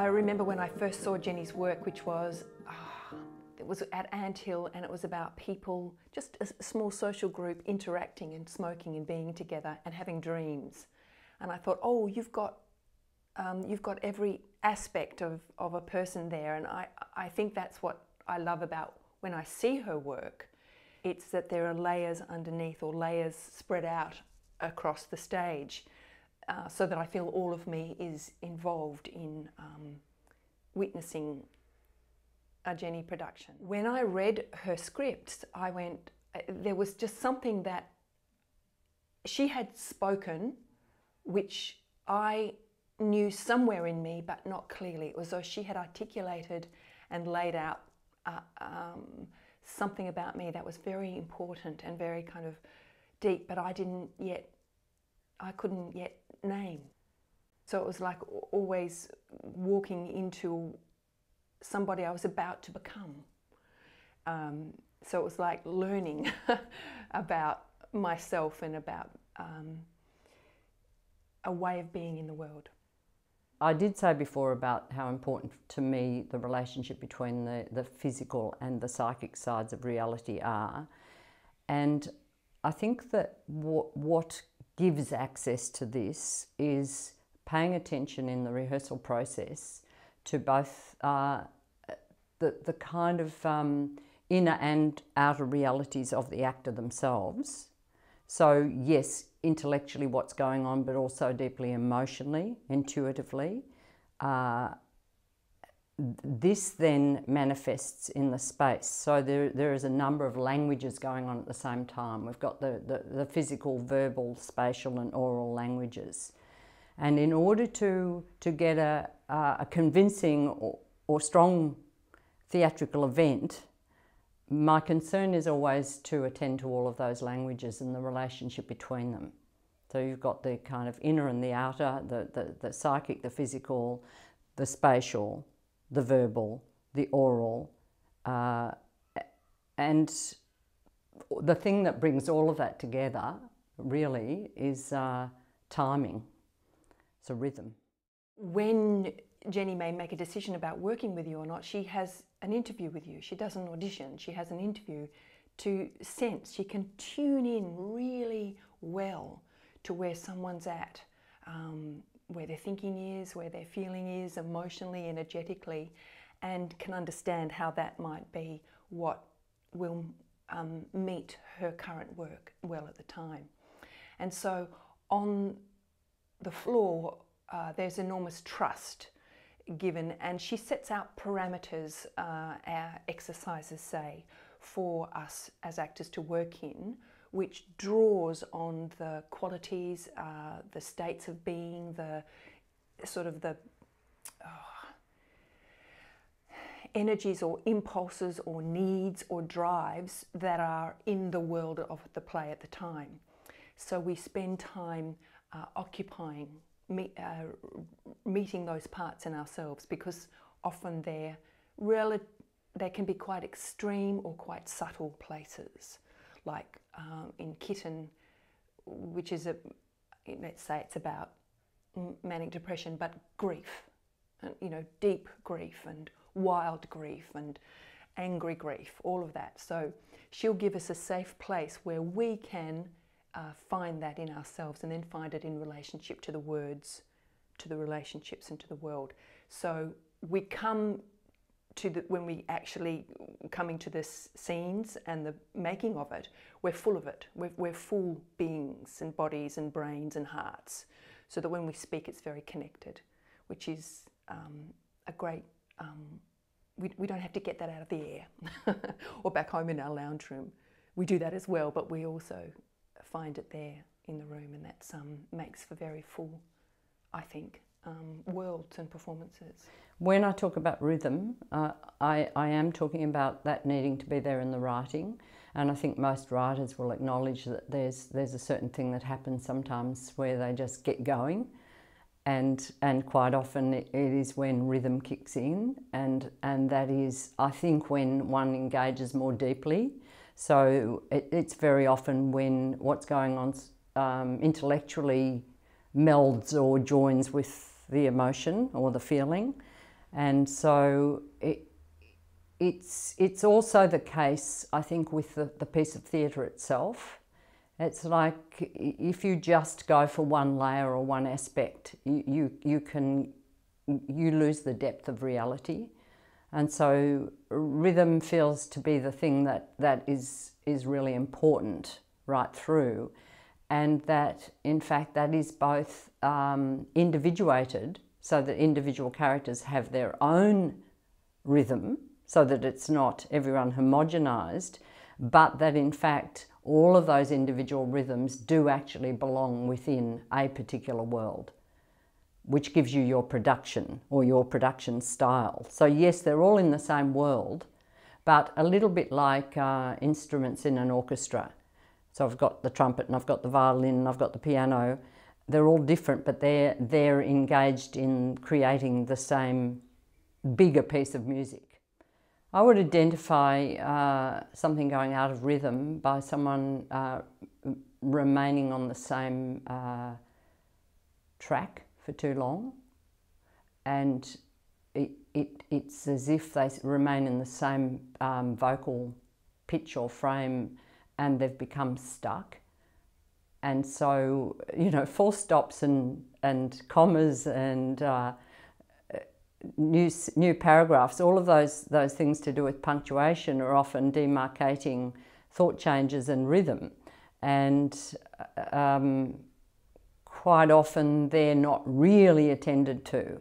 I remember when I first saw Jenny's work, which was, it was at Ant Hill, and it was about people, just a small social group interacting and smoking and being together and having dreams. And I thought, oh, you've got every aspect of a person there. And I think that's what I love about when I see her work. It's that there are layers underneath, or layers spread out across the stage, so that I feel all of me is involved in witnessing a Jenny production. When I read her scripts, I went, there was just something that she had spoken, which I knew somewhere in me, but not clearly. It was as though she had articulated and laid out something about me that was very important and very kind of deep, but I couldn't yet name. So it was like always walking into somebody I was about to become. So it was like learning about myself and about a way of being in the world. I did say before about how important to me the relationship between the physical and the psychic sides of reality are. And I think that what gives access to this is paying attention in the rehearsal process to both the kind of inner and outer realities of the actor themselves. So yes, intellectually what's going on, but also deeply emotionally, intuitively. This then manifests in the space. So there is a number of languages going on at the same time. We've got the physical, verbal, spatial and oral languages. And in order to get a convincing or strong theatrical event, my concern is always to attend to all of those languages and the relationship between them. So you've got the kind of inner and the outer, the psychic, the physical, the spatial, the verbal, the oral, and the thing that brings all of that together really is timing, so rhythm. When Jenny may make a decision about working with you or not, she has an interview with you. She does an audition, she has an interview to sense. She can tune in really well to where someone's at, where their thinking is, where their feeling is, emotionally, energetically, and can understand how that might be what will meet her current work well at the time. And so on the floor, there's enormous trust given, and she sets out parameters, our exercises say, for us as actors to work in, which draws on the qualities, the states of being, the sort of the energies or impulses or needs or drives that are in the world of the play at the time. So we spend time occupying, meeting those parts in ourselves, because often they can be quite extreme or quite subtle places. Like in Kitten, which is let's say it's about manic depression, but grief, and, deep grief and wild grief and angry grief, all of that. So she'll give us a safe place where we can find that in ourselves and then find it in relationship to the words, to the relationships and to the world. So we come to when we actually coming to the scenes and the making of it, we're full of it. We're full beings and bodies and brains and hearts, so that when we speak it's very connected, which is a great, we don't have to get that out of the air or back home in our lounge room. We do that as well, but we also find it there in the room, and that makes for very full, I think, worlds and performances. When I talk about rhythm, I am talking about that needing to be there in the writing, and I think most writers will acknowledge that there's a certain thing that happens sometimes where they just get going, and quite often it is when rhythm kicks in, and that is, I think, when one engages more deeply. So it's very often when what's going on intellectually melds or joins with the emotion or the feeling. And so it's also the case, I think, with the piece of theatre itself. It's like if you just go for one layer or one aspect, you lose the depth of reality. And so rhythm feels to be the thing that is really important right through, and that in fact that is both individuated, so that individual characters have their own rhythm, so that it's not everyone homogenised, but that in fact all of those individual rhythms do actually belong within a particular world, which gives you your production or your production style. So yes, they're all in the same world, but a little bit like instruments in an orchestra. So I've got the trumpet and I've got the violin and I've got the piano. They're all different, but they're engaged in creating the same bigger piece of music. I would identify something going out of rhythm by someone remaining on the same track for too long, and it's as if they remain in the same vocal pitch or frame and they've become stuck. And so, you know, full stops and commas and new paragraphs, all of those things to do with punctuation are often demarcating thought changes and rhythm. And quite often they're not really attended to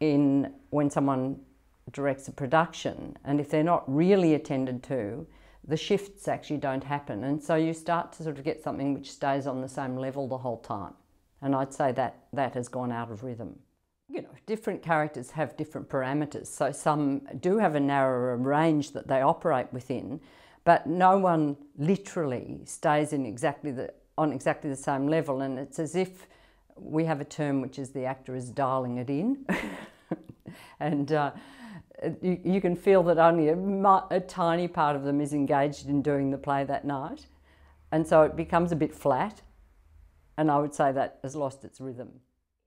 when someone directs a production. And if they're not really attended to, the shifts actually don't happen. And so you start to sort of get something which stays on the same level the whole time. And I'd say that has gone out of rhythm. You know, different characters have different parameters. So some do have a narrower range that they operate within, but no one literally stays on exactly the same level. And it's as if we have a term which is the actor is dialing it in. And you can feel that only a tiny part of them is engaged in doing the play that night. And so it becomes a bit flat. And I would say that has lost its rhythm.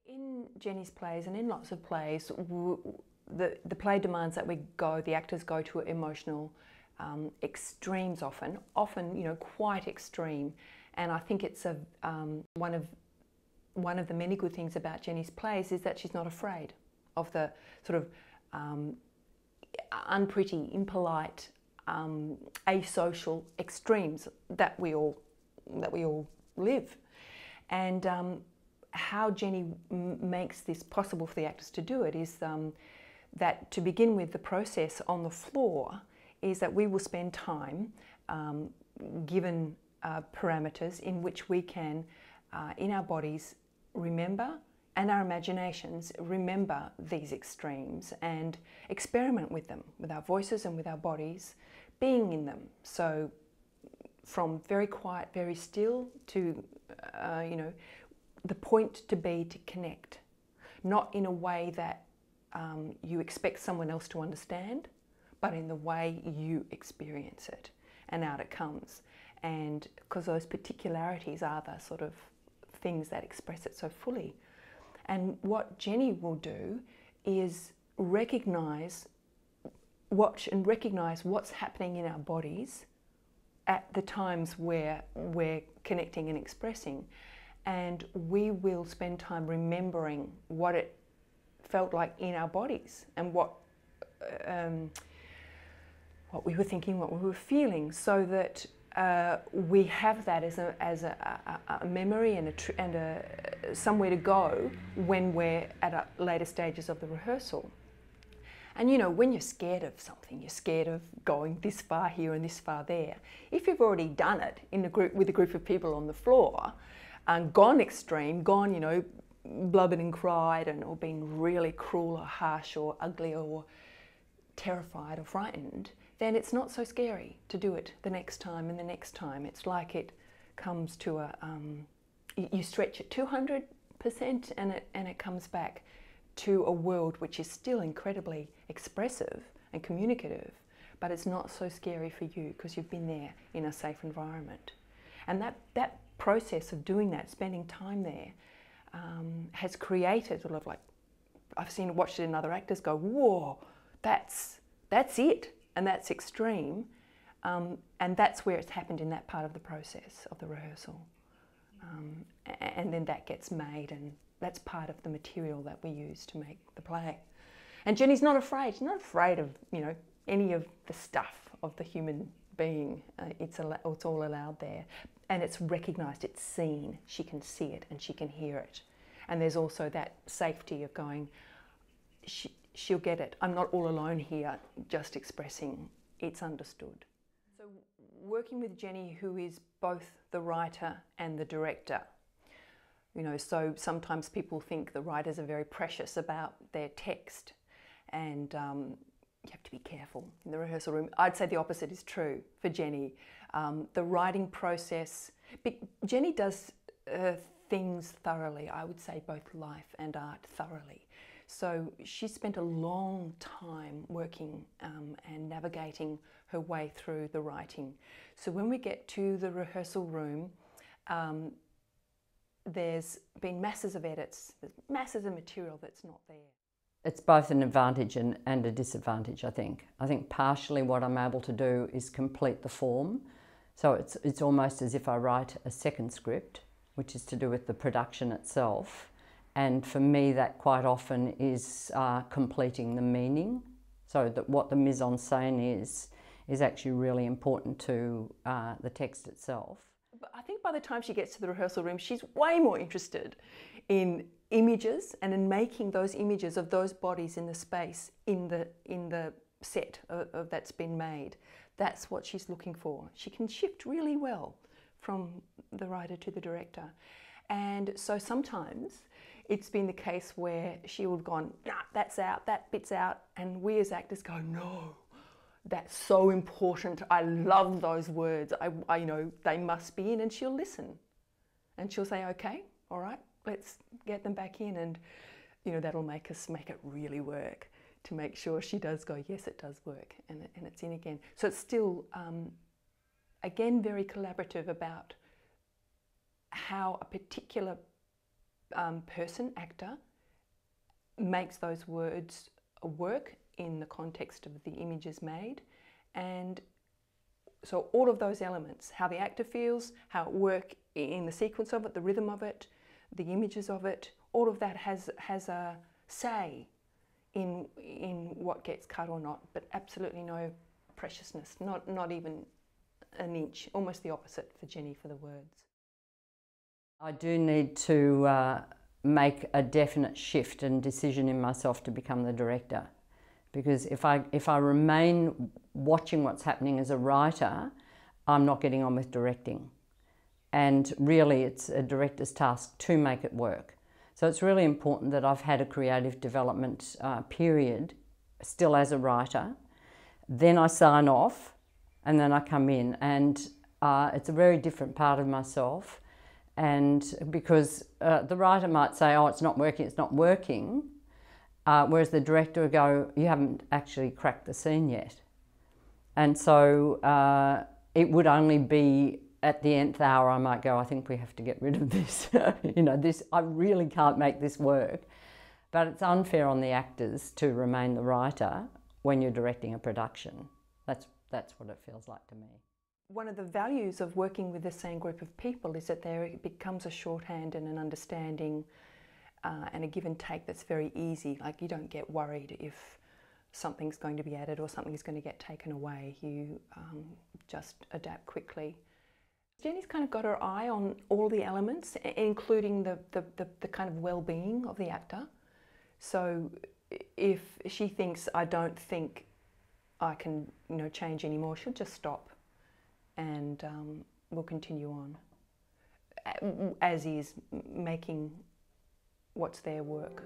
In Jenny's plays and in lots of plays, the play demands that the actors go to emotional extremes often, you know, quite extreme. And I think it's one of the many good things about Jenny's plays is that she's not afraid of the sort of unpretty, impolite, asocial extremes that we all live. And how Jenny makes this possible for the actors to do it is that to begin with, the process on the floor is that we will spend time given parameters in which we can, in our bodies, remember, and our imaginations remember these extremes and experiment with them, with our voices and with our bodies, being in them. So from very quiet, very still to, you know, the point to be to connect, not in a way that you expect someone else to understand, but in the way you experience it, and out it comes. And because those particularities are the sort of things that express it so fully. And what Jenny will do is watch and recognise what's happening in our bodies at the times where we're connecting and expressing. And we will spend time remembering what it felt like in our bodies and what we were thinking, what we were feeling, so that we have that as a memory and somewhere to go when we're at later stages of the rehearsal. And you know, when you're scared of something, you're scared of going this far here and this far there. If you've already done it in a group with a group of people on the floor, and gone extreme, you know, blubbered and cried, or been really cruel or harsh or ugly or terrified or frightened, then it's not so scary to do it the next time and the next time. It's like it comes to you stretch it 200% and it comes back to a world which is still incredibly expressive and communicative, but it's not so scary for you because you've been there in a safe environment. And that process of doing that, spending time there, has created sort of like watched it in other actors go, whoa, that's it, and that's extreme. And that's where it's happened in that part of the process of the rehearsal. And then that gets made, and that's part of the material that we use to make the play. And Jenny's not afraid. She's not afraid of, you know, any of the stuff of the human being. It's all allowed there. And it's recognised, it's seen. She can see it and she can hear it. And there's also that safety of going, she'll get it. I'm not all alone here just expressing. It's understood. So working with Jenny, who is both the writer and the director, you know, so sometimes people think the writers are very precious about their text, and you have to be careful in the rehearsal room. I'd say the opposite is true for Jenny. The writing process, Jenny does things thoroughly, I would say both life and art thoroughly. So she spent a long time working and navigating her way through the writing. So when we get to the rehearsal room, there's been masses of edits, there's masses of material that's not there. It's both an advantage and a disadvantage, I think. I think partially what I'm able to do is complete the form. So it's almost as if I write a second script, which is to do with the production itself. And for me, that quite often is completing the meaning. So that what the mise-en-scène is actually really important to the text itself. But I think by the time she gets to the rehearsal room, she's way more interested in images and in making those images of those bodies in the space in the set that's been made. That's what she's looking for. She can shift really well from the writer to the director. And so sometimes it's been the case where she would have gone, nah, that's out, that bit's out, and we as actors go, no, that's so important. I love those words. I you know, they must be in, and she'll listen. And she'll say, okay, all right, let's get them back in, and you know, that'll make us make it really work to make sure she does go, yes, it does work, and it's in again. So it's still, again, very collaborative about how a particular person, actor, makes those words work in the context of the images made. And so all of those elements, how the actor feels, how it works in the sequence of it, the rhythm of it, the images of it, all of that has a say in what gets cut or not, but absolutely no preciousness, not even an inch, almost the opposite for Jenny for the words. I do need to make a definite shift and decision in myself to become the director, because if I remain watching what's happening as a writer, I'm not getting on with directing. And really it's a director's task to make it work. So it's really important that I've had a creative development period still as a writer. Then I sign off and then I come in, and it's a very different part of myself. And because the writer might say, oh, it's not working, whereas the director would go, you haven't actually cracked the scene yet. And so it would only be at the nth hour I might go, I think we have to get rid of this. You know, I really can't make this work. But it's unfair on the actors to remain the writer when you're directing a production. That's what it feels like to me. One of the values of working with the same group of people is that there becomes a shorthand and an understanding and a give and take that's very easy. Like, you don't get worried if something's going to be added or something's going to get taken away. You just adapt quickly. Jenny's kind of got her eye on all the elements, including the kind of well-being of the actor. So if she thinks, I don't think I can, you know, change anymore, she'll just stop. And we'll continue on, as is, making what's there work.